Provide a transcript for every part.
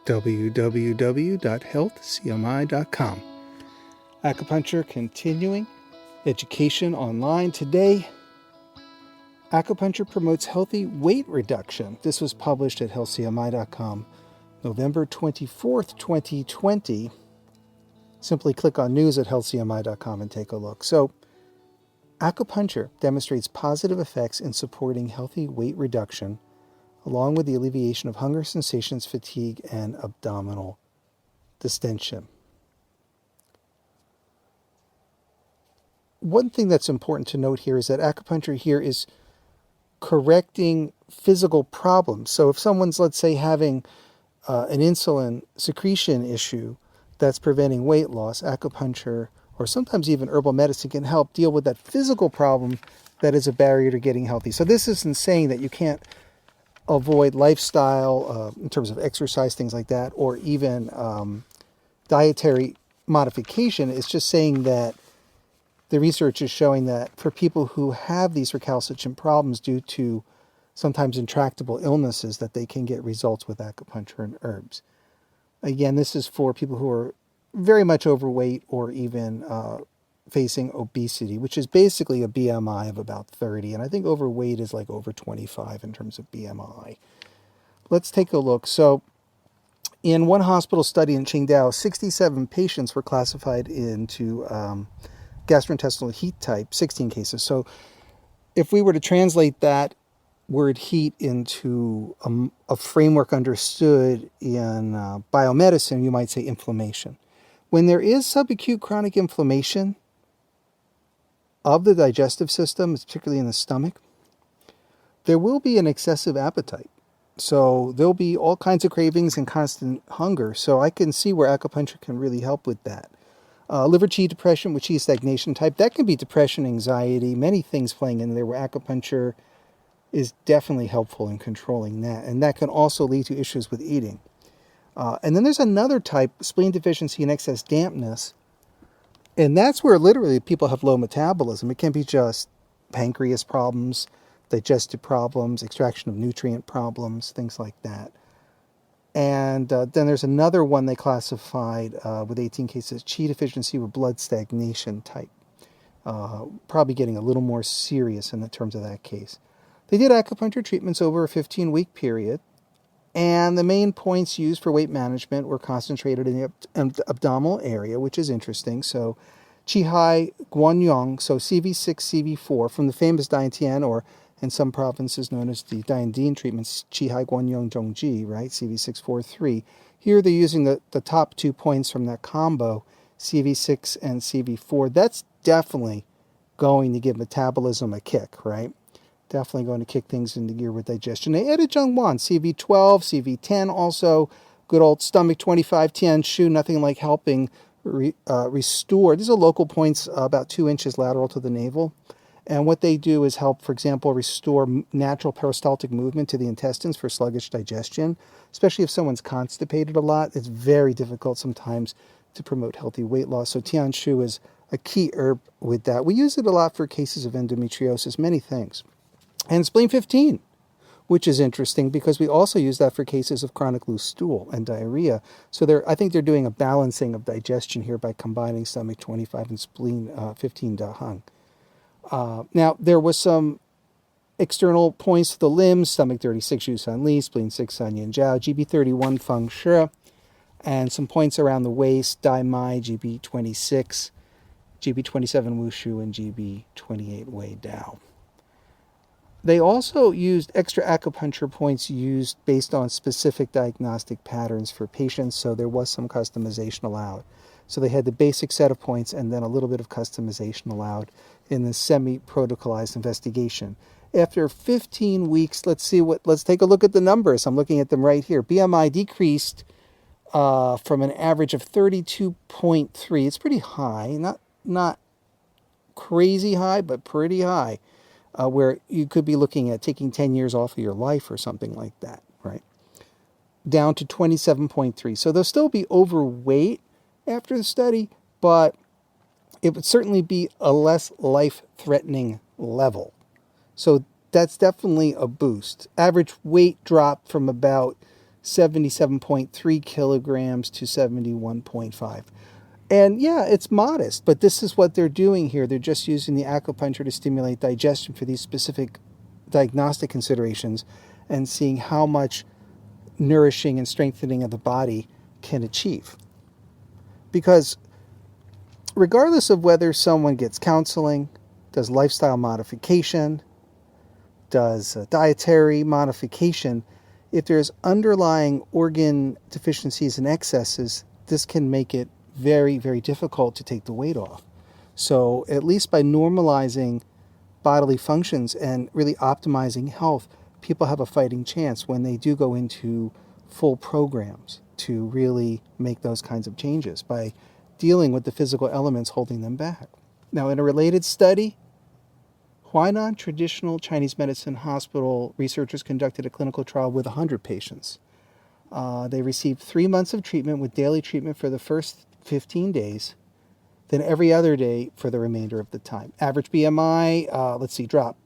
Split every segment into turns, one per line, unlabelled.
www.healthcmi.com. Acupuncture continuing education online today. Acupuncture promotes healthy weight reduction. This was published at healthcmi.com, November 24th, 2020. Simply click on news at healthcmi.com and take a look. So, acupuncture demonstrates positive effects in supporting healthy weight reduction, along with the alleviation of hunger sensations, fatigue, and abdominal distension. One thing that's important to note here is that acupuncture here is correcting physical problems. So if someone's, let's say, having an insulin secretion issue that's preventing weight loss, acupuncture or sometimes even herbal medicine can help deal with that physical problem that is a barrier to getting healthy. So this isn't saying that you can't avoid lifestyle in terms of exercise, things like that, or even dietary modification. It's just saying that the research is showing that for people who have these recalcitrant problems due to sometimes intractable illnesses, that they can get results with acupuncture and herbs. Again, this is for people who are very much overweight or even facing obesity, which is basically a BMI of about 30. And I think overweight is like over 25 in terms of BMI. Let's take a look. So in one hospital study in Qingdao, 67 patients were classified into gastrointestinal heat type, 16 cases. So if we were to translate that word heat into a framework understood in biomedicine, you might say inflammation. When there is subacute chronic inflammation of the digestive system, particularly in the stomach, there will be an excessive appetite. So there'll be all kinds of cravings and constant hunger. So I can see where acupuncture can really help with that. Liver qi depression with qi stagnation type, that can be depression, anxiety, many things playing in there, where acupuncture is definitely helpful in controlling that. And that can also lead to issues with eating. And then there's another type, spleen deficiency and excess dampness. And that's where literally people have low metabolism. It can be just pancreas problems, digestive problems, extraction of nutrient problems, things like that. And then there's another one they classified with 18 cases, qi deficiency with blood stagnation type. Probably getting a little more serious in the terms of that case. They did acupuncture treatments over a 15-week period. And the main points used for weight management were concentrated in the abdominal area, which is interesting. So Qi Hai Guanyong, so CV6, CV4, from the famous Dian, or in some provinces known as the Dian treatments, Qi Hai Guanyong Zhongji, right, CV643. Here they're using the top 2 points from that combo, CV6 and CV4. That's definitely going to give metabolism a kick, right? Definitely going to kick things into gear with digestion. They added Zhengwan, CV12, CV10 also. Good old stomach 25, Tian Shu, nothing like helping restore. These are local points about 2 inches lateral to the navel. And what they do is help, for example, restore natural peristaltic movement to the intestines for sluggish digestion. Especially if someone's constipated a lot, it's very difficult sometimes to promote healthy weight loss. So Tian Shu is a key herb with that. We use it a lot for cases of endometriosis, many things. And spleen 15, which is interesting because we also use that for cases of chronic loose stool and diarrhea. So I think they're doing a balancing of digestion here by combining stomach 25 and spleen 15 Da Hang. Now, there was some external points to the limbs, stomach 36, Yu San Li, spleen 6, San Yin Jiao, GB 31, Feng Shi, and some points around the waist, Dai Mai, GB 26, GB 27, Wushu, and GB 28, Wei Dao. They also used extra acupuncture points used based on specific diagnostic patterns for patients, so there was some customization allowed. So they had the basic set of points and then a little bit of customization allowed in the semi-protocolized investigation. After 15 weeks, let's take a look at the numbers. I'm looking at them right here. BMI decreased from an average of 32.3. It's pretty high, not crazy high, but pretty high. Where you could be looking at taking 10 years off of your life or something like that, right? Down to 27.3. So they'll still be overweight after the study, but it would certainly be a less life-threatening level. So that's definitely a boost. Average weight dropped from about 77.3 kilograms to 71.5. And yeah, it's modest, but this is what they're doing here. They're just using the acupuncture to stimulate digestion for these specific diagnostic considerations and seeing how much nourishing and strengthening of the body can achieve. Because regardless of whether someone gets counseling, does lifestyle modification, does dietary modification, if there's underlying organ deficiencies and excesses, this can make it very, very difficult to take the weight off. So at least by normalizing bodily functions and really optimizing health, people have a fighting chance when they do go into full programs to really make those kinds of changes by dealing with the physical elements holding them back. Now, in a related study, Huainan Traditional Chinese Medicine Hospital researchers conducted a clinical trial with 100 patients. They received 3 months of treatment with daily treatment for the first 15 days, then every other day for the remainder of the time. Average BMI, dropped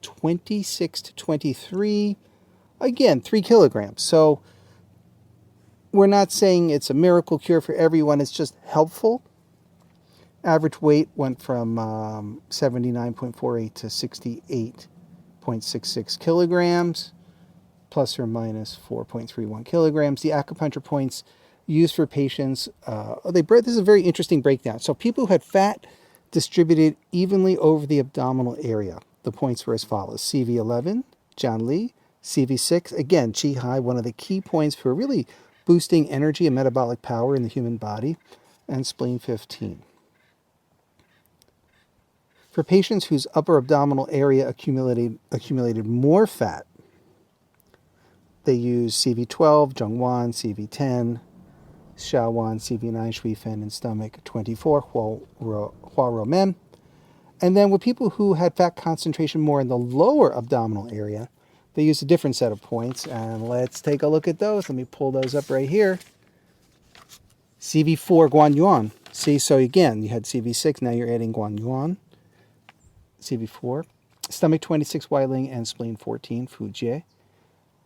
26 to 23. Again, 3 kilograms. So we're not saying it's a miracle cure for everyone. It's just helpful. Average weight went from 79.48 to 68.66 kilograms, plus or minus 4.31 kilograms. The acupuncture points used for patients, this is a very interesting breakdown. So people who had fat distributed evenly over the abdominal area. The points were as follows: CV11, Jianli; CV6, again, Qi Hai, one of the key points for really boosting energy and metabolic power in the human body, and spleen 15. For patients whose upper abdominal area accumulated more fat, they used CV12, Zhongwan, CV10, Shaowan, CV9, Shui Fen, and stomach 24, Hua Ro Men. And then with people who had fat concentration more in the lower abdominal area, they used a different set of points. And let's take a look at those. Let me pull those up right here. CV4, Guan Yuan. See, so again, you had CV6, now you're adding Guan Yuan. CV4. Stomach 26, Weiling, and spleen 14, Fu Jie.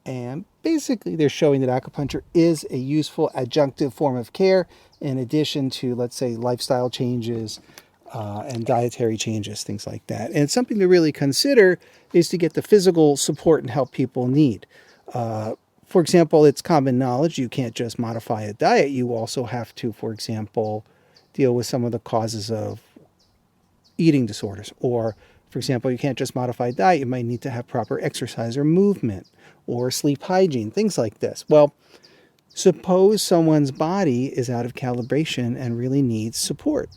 And basically, they're showing that acupuncture is a useful adjunctive form of care in addition to, let's say, lifestyle changes and dietary changes, things like that. And something to really consider is to get the physical support and help people need. For example, it's common knowledge you can't just modify a diet. You also have to, for example, deal with some of the causes of eating disorders. Or, for example, you can't just modify diet. You might need to have proper exercise or movement or sleep hygiene, things like this. Well, suppose someone's body is out of calibration and really needs support.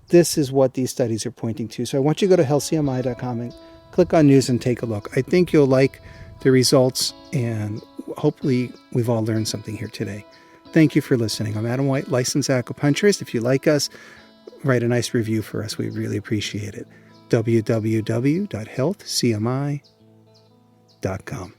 This is what these studies are pointing to. So I want you to go to healthcmi.com and click on news and take a look. I think you'll like the results, and hopefully we've all learned something here today. Thank you for listening. I'm Adam White, licensed acupuncturist. If you like us, write a nice review for us. We'd really appreciate it. www.healthcmi.com.